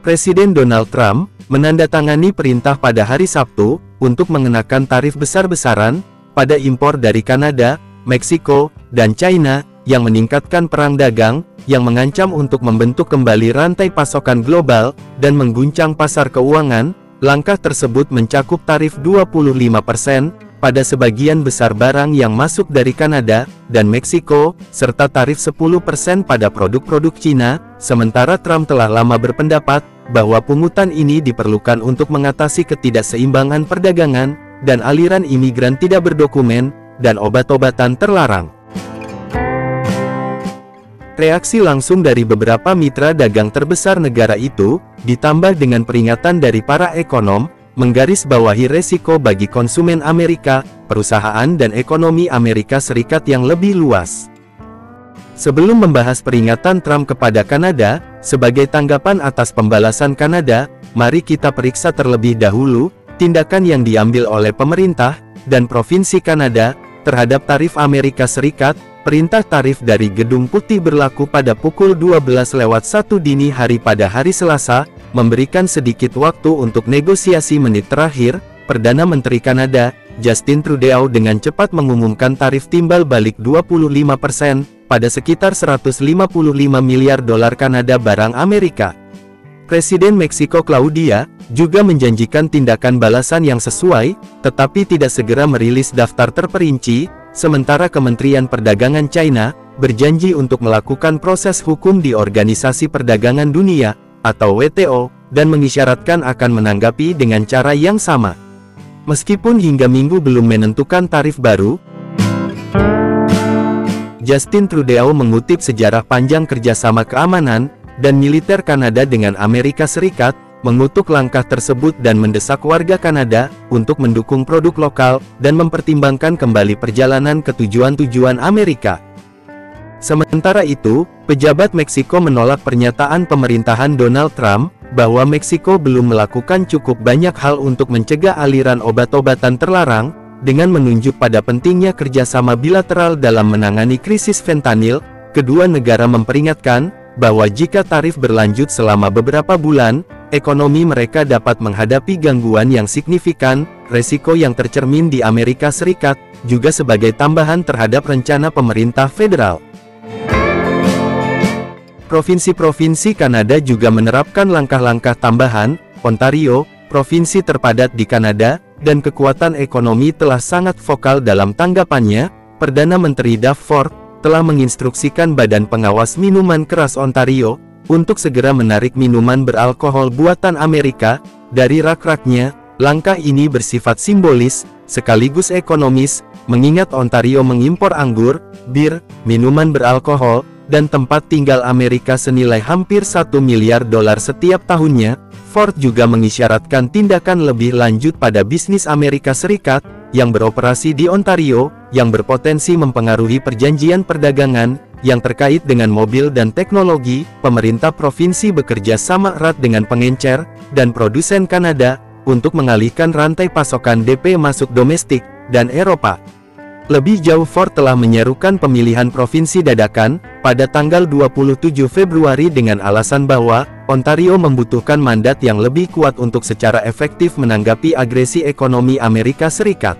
Presiden Donald Trump menandatangani perintah pada hari Sabtu untuk mengenakan tarif besar-besaran pada impor dari Kanada, Meksiko, dan China yang meningkatkan perang dagang yang mengancam untuk membentuk kembali rantai pasokan global dan mengguncang pasar keuangan. Langkah tersebut mencakup tarif 25% pada sebagian besar barang yang masuk dari Kanada dan Meksiko, serta tarif 10% pada produk-produk Cina. Sementara Trump telah lama berpendapat bahwa pungutan ini diperlukan untuk mengatasi ketidakseimbangan perdagangan dan aliran imigran tidak berdokumen dan obat-obatan terlarang. Reaksi langsung dari beberapa mitra dagang terbesar negara itu, ditambah dengan peringatan dari para ekonom, menggarisbawahi resiko bagi konsumen Amerika, perusahaan dan ekonomi Amerika Serikat yang lebih luas. Sebelum membahas peringatan Trump kepada Kanada, sebagai tanggapan atas pembalasan Kanada, mari kita periksa terlebih dahulu tindakan yang diambil oleh pemerintah dan Provinsi Kanada terhadap tarif Amerika Serikat. Perintah tarif dari Gedung Putih berlaku pada pukul 12:01 dini hari pada hari Selasa, memberikan sedikit waktu untuk negosiasi menit terakhir. Perdana Menteri Kanada, Justin Trudeau dengan cepat mengumumkan tarif timbal balik 25% pada sekitar 155 miliar dolar Kanada barang Amerika. Presiden Meksiko Claudia juga menjanjikan tindakan balasan yang sesuai, tetapi tidak segera merilis daftar terperinci. Sementara Kementerian Perdagangan China berjanji untuk melakukan proses hukum di Organisasi Perdagangan Dunia atau WTO dan mengisyaratkan akan menanggapi dengan cara yang sama. Meskipun hingga Minggu belum menentukan tarif baru, Justin Trudeau mengutip sejarah panjang kerjasama keamanan dan militer Kanada dengan Amerika Serikat, mengutuk langkah tersebut dan mendesak warga Kanada untuk mendukung produk lokal dan mempertimbangkan kembali perjalanan ke tujuan-tujuan Amerika. Sementara itu, pejabat Meksiko menolak pernyataan pemerintahan Donald Trump bahwa Meksiko belum melakukan cukup banyak hal untuk mencegah aliran obat-obatan terlarang, dengan menunjuk pada pentingnya kerjasama bilateral dalam menangani krisis fentanyl. Kedua negara memperingatkan bahwa jika tarif berlanjut selama beberapa bulan, ekonomi mereka dapat menghadapi gangguan yang signifikan. Resiko yang tercermin di Amerika Serikat juga sebagai tambahan terhadap rencana pemerintah federal. Provinsi-provinsi Kanada juga menerapkan langkah-langkah tambahan. Ontario, provinsi terpadat di Kanada, dan kekuatan ekonomi telah sangat vokal dalam tanggapannya. Perdana Menteri Doug Ford telah menginstruksikan Badan Pengawas Minuman Keras Ontario untuk segera menarik minuman beralkohol buatan Amerika dari rak-raknya. Langkah ini bersifat simbolis, sekaligus ekonomis, mengingat Ontario mengimpor anggur, bir, minuman beralkohol, dan tempat tinggal Amerika senilai hampir 1 miliar dolar setiap tahunnya. Ford juga mengisyaratkan tindakan lebih lanjut pada bisnis Amerika Serikat yang beroperasi di Ontario, yang berpotensi mempengaruhi perjanjian perdagangan yang terkait dengan mobil dan teknologi. Pemerintah provinsi bekerja sama erat dengan pengencer dan produsen Kanada untuk mengalihkan rantai pasokan DP masuk domestik dan Eropa. Lebih jauh, Ford telah menyerukan pemilihan provinsi dadakan pada tanggal 27 Februari dengan alasan bahwa Ontario membutuhkan mandat yang lebih kuat untuk secara efektif menanggapi agresi ekonomi Amerika Serikat.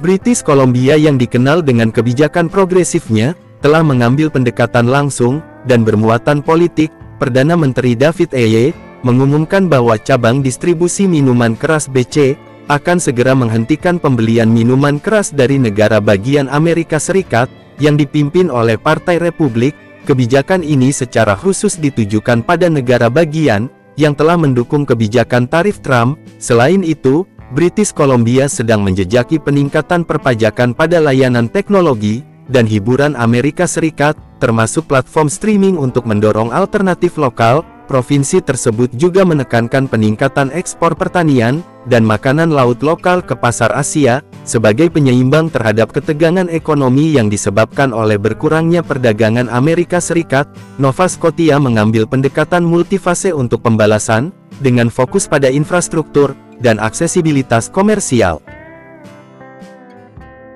British Columbia yang dikenal dengan kebijakan progresifnya, telah mengambil pendekatan langsung dan bermuatan politik. Perdana Menteri David Eye mengumumkan bahwa cabang distribusi minuman keras BC akan segera menghentikan pembelian minuman keras dari negara bagian Amerika Serikat yang dipimpin oleh Partai Republik. Kebijakan ini secara khusus ditujukan pada negara bagian yang telah mendukung kebijakan tarif Trump. Selain itu, British Columbia sedang menjejaki peningkatan perpajakan pada layanan teknologi dan hiburan Amerika Serikat, termasuk platform streaming untuk mendorong alternatif lokal. Provinsi tersebut juga menekankan peningkatan ekspor pertanian dan makanan laut lokal ke pasar Asia, sebagai penyeimbang terhadap ketegangan ekonomi yang disebabkan oleh berkurangnya perdagangan Amerika Serikat. Nova Scotia mengambil pendekatan multifase untuk pembalasan, dengan fokus pada infrastruktur dan aksesibilitas komersial.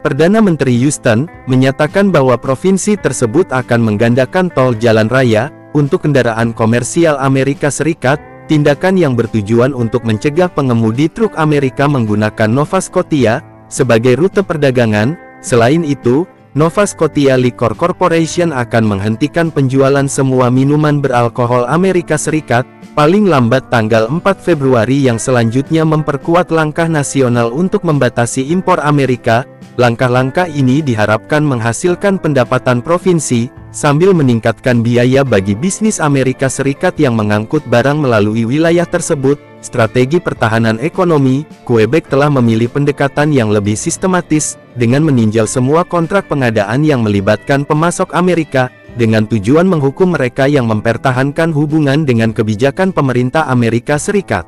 Perdana Menteri Houston menyatakan bahwa provinsi tersebut akan menggandakan tol jalan raya untuk kendaraan komersial Amerika Serikat, tindakan yang bertujuan untuk mencegah pengemudi truk Amerika menggunakan Nova Scotia sebagai rute perdagangan. Selain itu, Nova Scotia Liquor Corporation akan menghentikan penjualan semua minuman beralkohol Amerika Serikat, paling lambat tanggal 4 Februari yang selanjutnya memperkuat langkah nasional untuk membatasi impor Amerika. Langkah-langkah ini diharapkan menghasilkan pendapatan provinsi, sambil meningkatkan biaya bagi bisnis Amerika Serikat yang mengangkut barang melalui wilayah tersebut. Strategi pertahanan ekonomi, Quebec telah memilih pendekatan yang lebih sistematis, dengan meninjau semua kontrak pengadaan yang melibatkan pemasok Amerika, dengan tujuan menghukum mereka yang mempertahankan hubungan dengan kebijakan pemerintah Amerika Serikat.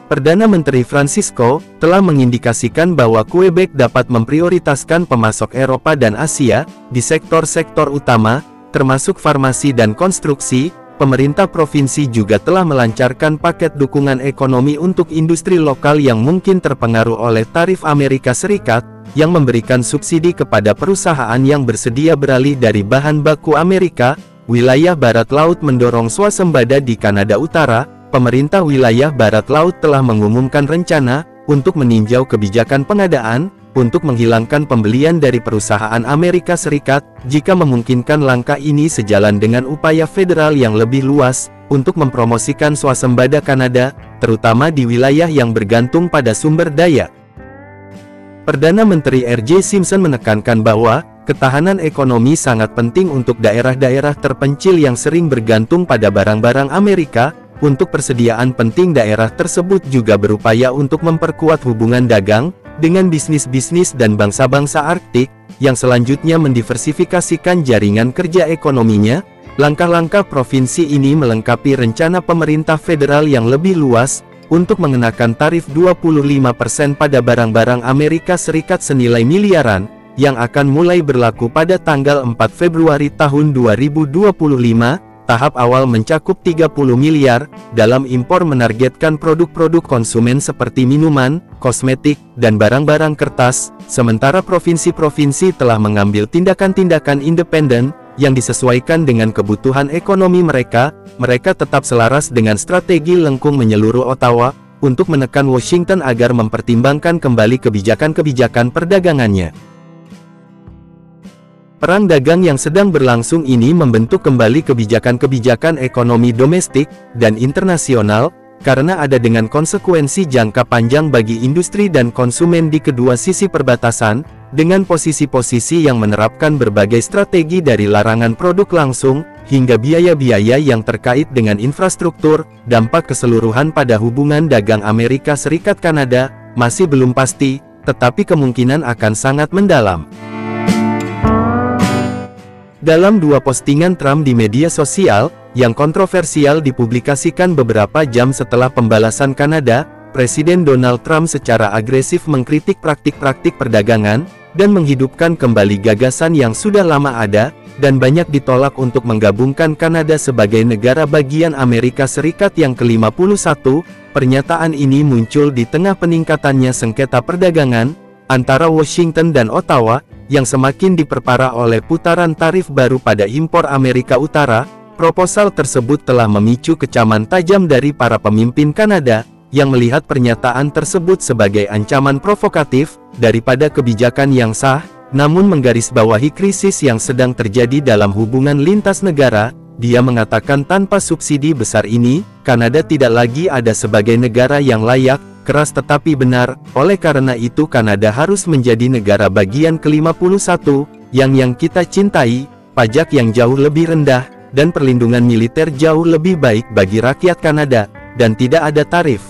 Perdana Menteri Francisco telah mengindikasikan bahwa Quebec dapat memprioritaskan pemasok Eropa dan Asia di sektor-sektor utama, termasuk farmasi dan konstruksi. Pemerintah provinsi juga telah melancarkan paket dukungan ekonomi untuk industri lokal yang mungkin terpengaruh oleh tarif Amerika Serikat, yang memberikan subsidi kepada perusahaan yang bersedia beralih dari bahan baku Amerika. Wilayah Barat Laut mendorong swasembada di Kanada Utara. Pemerintah wilayah Barat Laut telah mengumumkan rencana untuk meninjau kebijakan pengadaan, untuk menghilangkan pembelian dari perusahaan Amerika Serikat, jika memungkinkan. Langkah ini sejalan dengan upaya federal yang lebih luas, untuk mempromosikan swasembada Kanada, terutama di wilayah yang bergantung pada sumber daya. Perdana Menteri R.J. Simpson menekankan bahwa, ketahanan ekonomi sangat penting untuk daerah-daerah terpencil yang sering bergantung pada barang-barang Amerika. Untuk persediaan penting daerah tersebut juga berupaya untuk memperkuat hubungan dagang dengan bisnis-bisnis dan bangsa-bangsa Arktik, yang selanjutnya mendiversifikasikan jaringan kerja ekonominya. Langkah-langkah provinsi ini melengkapi rencana pemerintah federal yang lebih luas, untuk mengenakan tarif 25% pada barang-barang Amerika Serikat senilai miliaran, yang akan mulai berlaku pada tanggal 4 Februari tahun 2025. Tahap awal mencakup 30 miliar, dalam impor menargetkan produk-produk konsumen seperti minuman, kosmetik, dan barang-barang kertas, sementara provinsi-provinsi telah mengambil tindakan-tindakan independen, yang disesuaikan dengan kebutuhan ekonomi mereka. Mereka tetap selaras dengan strategi lengkung menyeluruh Ottawa, untuk menekan Washington agar mempertimbangkan kembali kebijakan-kebijakan perdagangannya. Perang dagang yang sedang berlangsung ini membentuk kembali kebijakan-kebijakan ekonomi domestik dan internasional, karena ada dengan konsekuensi jangka panjang bagi industri dan konsumen di kedua sisi perbatasan, dengan posisi-posisi yang menerapkan berbagai strategi dari larangan produk langsung, hingga biaya-biaya yang terkait dengan infrastruktur. Dampak keseluruhan pada hubungan dagang Amerika Serikat-Kanada masih belum pasti, tetapi kemungkinan akan sangat mendalam. Dalam dua postingan Trump di media sosial, yang kontroversial dipublikasikan beberapa jam setelah pembalasan Kanada, Presiden Donald Trump secara agresif mengkritik praktik-praktik perdagangan, dan menghidupkan kembali gagasan yang sudah lama ada, dan banyak ditolak untuk menggabungkan Kanada sebagai negara bagian Amerika Serikat yang ke-51. Pernyataan ini muncul di tengah peningkatannya sengketa perdagangan antara Washington dan Ottawa, yang semakin diperparah oleh putaran tarif baru pada impor Amerika Utara. Proposal tersebut telah memicu kecaman tajam dari para pemimpin Kanada, yang melihat pernyataan tersebut sebagai ancaman provokatif, daripada kebijakan yang sah, namun menggarisbawahi krisis yang sedang terjadi dalam hubungan lintas negara. Dia mengatakan tanpa subsidi besar ini, Kanada tidak lagi ada sebagai negara yang layak. Keras tetapi benar, oleh karena itu Kanada harus menjadi negara bagian ke-51, yang kita cintai, pajak yang jauh lebih rendah, dan perlindungan militer jauh lebih baik bagi rakyat Kanada, dan tidak ada tarif.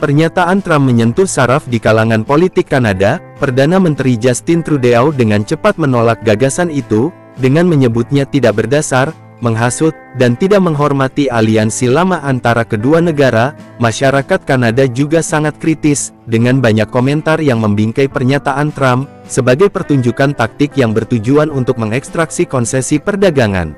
Pernyataan Trump menyentuh saraf di kalangan politik Kanada. Perdana Menteri Justin Trudeau dengan cepat menolak gagasan itu, dengan menyebutnya tidak berdasar, menghasut, dan tidak menghormati aliansi lama antara kedua negara. Masyarakat Kanada juga sangat kritis, dengan banyak komentar yang membingkai pernyataan Trump, sebagai pertunjukan taktik yang bertujuan untuk mengekstraksi konsesi perdagangan.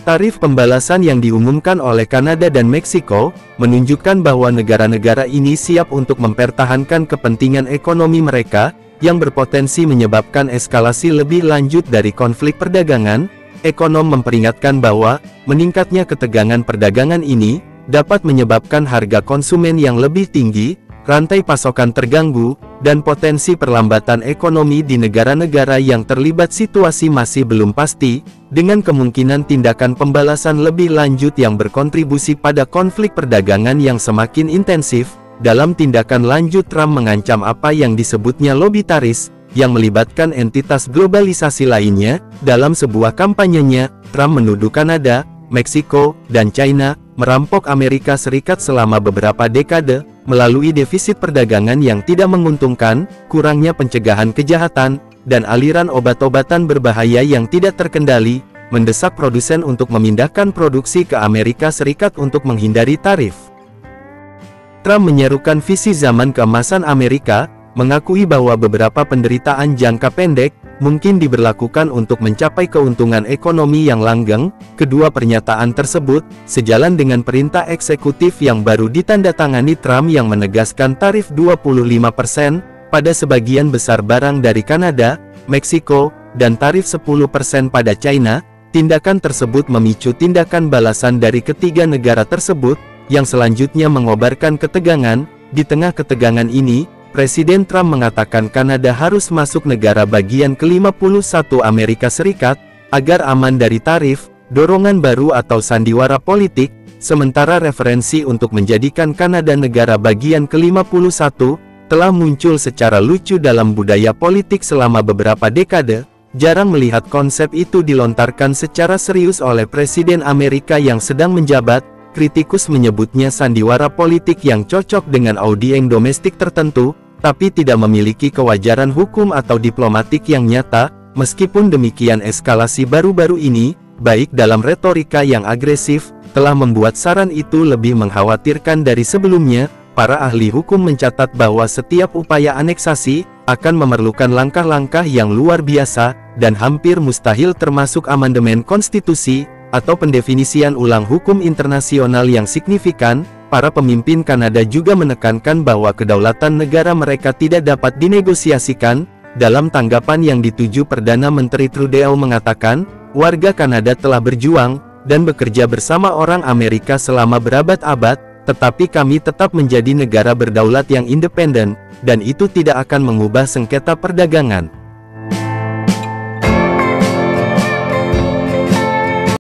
Tarif pembalasan yang diumumkan oleh Kanada dan Meksiko, menunjukkan bahwa negara-negara ini siap untuk mempertahankan kepentingan ekonomi mereka, yang berpotensi menyebabkan eskalasi lebih lanjut dari konflik perdagangan. Ekonom memperingatkan bahwa meningkatnya ketegangan perdagangan ini dapat menyebabkan harga konsumen yang lebih tinggi, rantai pasokan terganggu, dan potensi perlambatan ekonomi di negara-negara yang terlibat situasi masih belum pasti, dengan kemungkinan tindakan pembalasan lebih lanjut yang berkontribusi pada konflik perdagangan yang semakin intensif. Dalam tindakan lanjut, Trump mengancam apa yang disebutnya lobi tarif, yang melibatkan entitas globalisasi lainnya. Dalam sebuah kampanyenya, Trump menuduh Kanada, Meksiko, dan China merampok Amerika Serikat selama beberapa dekade, melalui defisit perdagangan yang tidak menguntungkan, kurangnya pencegahan kejahatan, dan aliran obat-obatan berbahaya yang tidak terkendali, mendesak produsen untuk memindahkan produksi ke Amerika Serikat untuk menghindari tarif. Trump menyerukan visi zaman keemasan Amerika, mengakui bahwa beberapa penderitaan jangka pendek mungkin diberlakukan untuk mencapai keuntungan ekonomi yang langgeng. Kedua pernyataan tersebut sejalan dengan perintah eksekutif yang baru ditandatangani Trump yang menegaskan tarif 25% pada sebagian besar barang dari Kanada, Meksiko, dan tarif 10% pada China. Tindakan tersebut memicu tindakan balasan dari ketiga negara tersebut, yang selanjutnya mengobarkan ketegangan. Di tengah ketegangan ini, Presiden Trump mengatakan Kanada harus masuk negara bagian ke-51 Amerika Serikat, agar aman dari tarif, dorongan baru atau sandiwara politik, sementara referensi untuk menjadikan Kanada negara bagian ke-51, telah muncul secara lucu dalam budaya politik selama beberapa dekade. Jarang melihat konsep itu dilontarkan secara serius oleh Presiden Amerika yang sedang menjabat. Kritikus menyebutnya sandiwara politik yang cocok dengan audiens domestik tertentu, tapi tidak memiliki kewajaran hukum atau diplomatik yang nyata. Meskipun demikian, eskalasi baru-baru ini, baik dalam retorika yang agresif, telah membuat saran itu lebih mengkhawatirkan dari sebelumnya. Para ahli hukum mencatat bahwa setiap upaya aneksasi akan memerlukan langkah-langkah yang luar biasa, dan hampir mustahil termasuk amandemen konstitusi, atau pendefinisian ulang hukum internasional yang signifikan. Para pemimpin Kanada juga menekankan bahwa kedaulatan negara mereka tidak dapat dinegosiasikan. Dalam tanggapan yang dituju, Perdana Menteri Trudeau mengatakan, warga Kanada telah berjuang dan bekerja bersama orang Amerika selama berabad-abad, tetapi kami tetap menjadi negara berdaulat yang independen, dan itu tidak akan mengubah sengketa perdagangan.